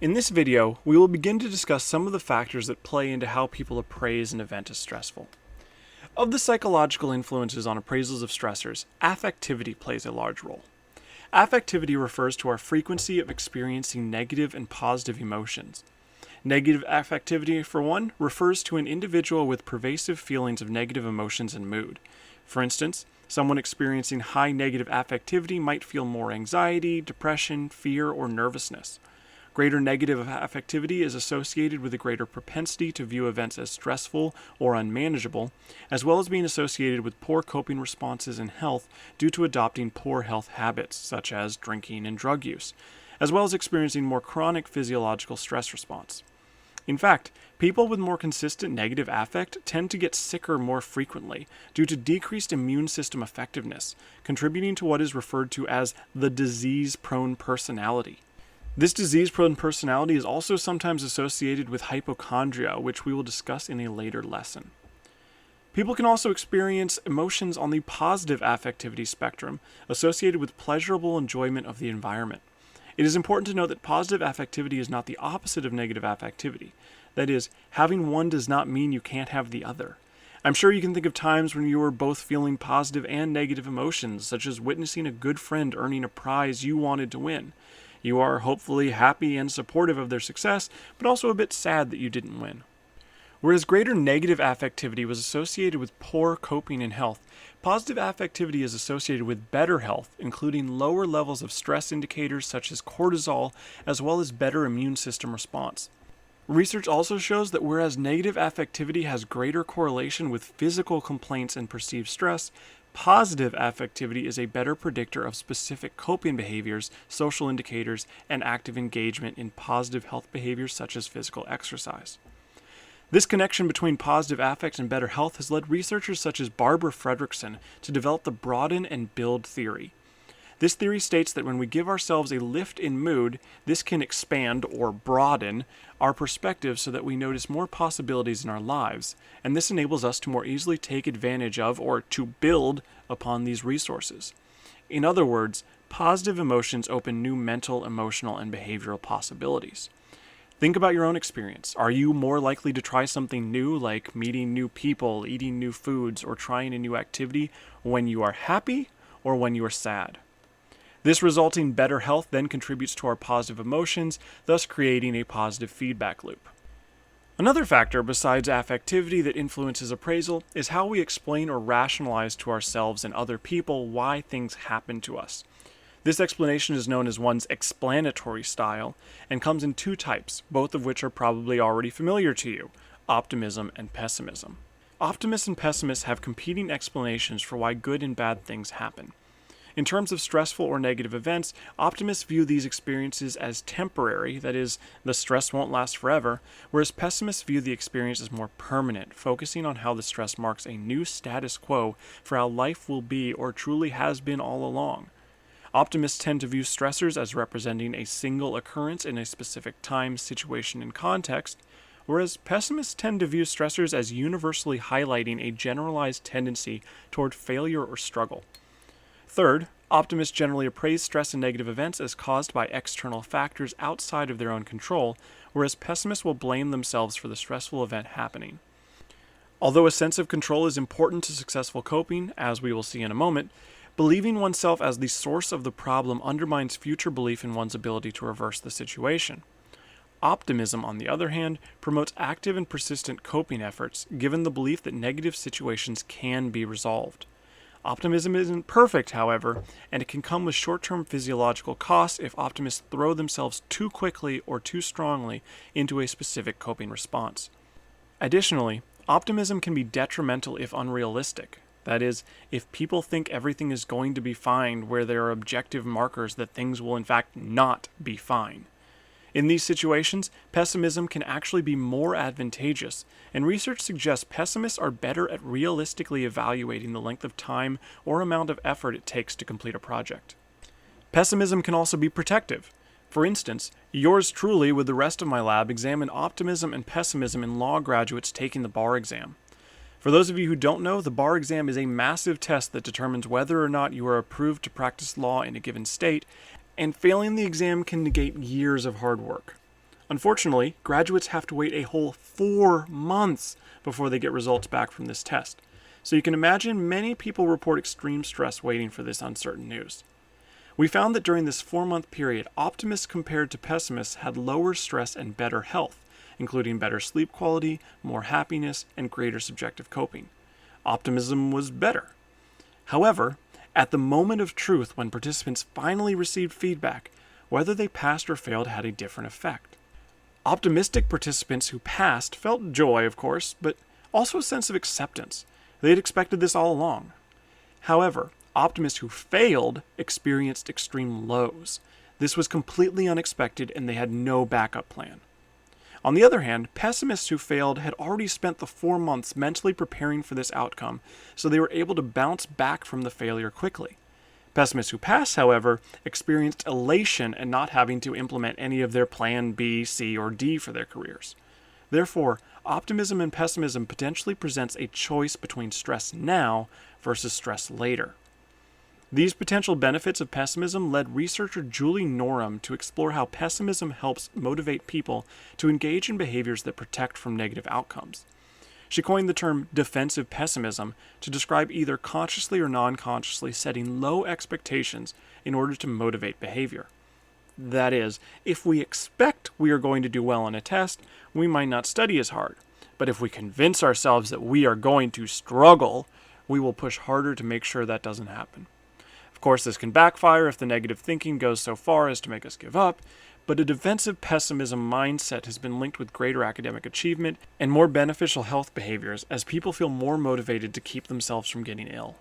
In this video, we will begin to discuss some of the factors that play into how people appraise an event as stressful. Of the psychological influences on appraisals of stressors, affectivity plays a large role. Affectivity refers to our frequency of experiencing negative and positive emotions. Negative affectivity, for one, refers to an individual with pervasive feelings of negative emotions and mood. For instance, someone experiencing high negative affectivity might feel more anxiety, depression, fear, or nervousness. Greater negative affectivity is associated with a greater propensity to view events as stressful or unmanageable, as well as being associated with poor coping responses in health due to adopting poor health habits, such as drinking and drug use, as well as experiencing more chronic physiological stress response. In fact, people with more consistent negative affect tend to get sicker more frequently due to decreased immune system effectiveness, contributing to what is referred to as the disease-prone personality. This disease-prone personality is also sometimes associated with hypochondria, which we will discuss in a later lesson. People can also experience emotions on the positive affectivity spectrum associated with pleasurable enjoyment of the environment. It is important to note that positive affectivity is not the opposite of negative affectivity. That is, having one does not mean you can't have the other. I'm sure you can think of times when you were both feeling positive and negative emotions, such as witnessing a good friend earning a prize you wanted to win. You are hopefully happy and supportive of their success, but also a bit sad that you didn't win. Whereas greater negative affectivity was associated with poor coping in health, positive affectivity is associated with better health, including lower levels of stress indicators such as cortisol, as well as better immune system response. Research also shows that whereas negative affectivity has greater correlation with physical complaints and perceived stress, positive affectivity is a better predictor of specific coping behaviors, social indicators, and active engagement in positive health behaviors such as physical exercise. This connection between positive affect and better health has led researchers such as Barbara Fredrickson to develop the broaden and build theory. This theory states that when we give ourselves a lift in mood, this can expand or broaden our perspective so that we notice more possibilities in our lives, and this enables us to more easily take advantage of or to build upon these resources. In other words, positive emotions open new mental, emotional, and behavioral possibilities. Think about your own experience. Are you more likely to try something new, like meeting new people, eating new foods, or trying a new activity when you are happy or when you are sad? This resulting better health then contributes to our positive emotions, thus creating a positive feedback loop. Another factor besides affectivity that influences appraisal is how we explain or rationalize to ourselves and other people why things happen to us. This explanation is known as one's explanatory style and comes in two types, both of which are probably already familiar to you: optimism and pessimism. Optimists and pessimists have competing explanations for why good and bad things happen. In terms of stressful or negative events, optimists view these experiences as temporary, that is, the stress won't last forever, whereas pessimists view the experience as more permanent, focusing on how the stress marks a new status quo for how life will be or truly has been all along. Optimists tend to view stressors as representing a single occurrence in a specific time, situation, and context, whereas pessimists tend to view stressors as universally highlighting a generalized tendency toward failure or struggle. Third, optimists generally appraise stress and negative events as caused by external factors outside of their own control, whereas pessimists will blame themselves for the stressful event happening. Although a sense of control is important to successful coping, as we will see in a moment, believing oneself as the source of the problem undermines future belief in one's ability to reverse the situation. Optimism, on the other hand, promotes active and persistent coping efforts, given the belief that negative situations can be resolved. Optimism isn't perfect, however, and it can come with short-term physiological costs if optimists throw themselves too quickly or too strongly into a specific coping response. Additionally, optimism can be detrimental if unrealistic. That is, if people think everything is going to be fine where there are objective markers that things will in fact not be fine. In these situations, pessimism can actually be more advantageous, and research suggests pessimists are better at realistically evaluating the length of time or amount of effort it takes to complete a project. Pessimism can also be protective. For instance, yours truly with the rest of my lab examined optimism and pessimism in law graduates taking the bar exam. For those of you who don't know, the bar exam is a massive test that determines whether or not you are approved to practice law in a given state, and failing the exam can negate years of hard work. Unfortunately, graduates have to wait a whole 4 months before they get results back from this test. So you can imagine many people report extreme stress waiting for this uncertain news. We found that during this 4-month period, optimists compared to pessimists had lower stress and better health, including better sleep quality, more happiness, and greater subjective coping. Optimism was better. However, at the moment of truth when participants finally received feedback, whether they passed or failed had a different effect. Optimistic participants who passed felt joy, of course, but also a sense of acceptance. They had expected this all along. However, optimists who failed experienced extreme lows. This was completely unexpected and they had no backup plan. On the other hand, pessimists who failed had already spent the 4 months mentally preparing for this outcome, so they were able to bounce back from the failure quickly. Pessimists who passed, however, experienced elation at not having to implement any of their plan B, C, or D for their careers. Therefore, optimism and pessimism potentially presents a choice between stress now versus stress later. These potential benefits of pessimism led researcher Julie Norum to explore how pessimism helps motivate people to engage in behaviors that protect from negative outcomes. She coined the term defensive pessimism to describe either consciously or non-consciously setting low expectations in order to motivate behavior. That is, if we expect we are going to do well on a test, we might not study as hard. But if we convince ourselves that we are going to struggle, we will push harder to make sure that doesn't happen. Of course, this can backfire if the negative thinking goes so far as to make us give up, but a defensive pessimism mindset has been linked with greater academic achievement and more beneficial health behaviors as people feel more motivated to keep themselves from getting ill.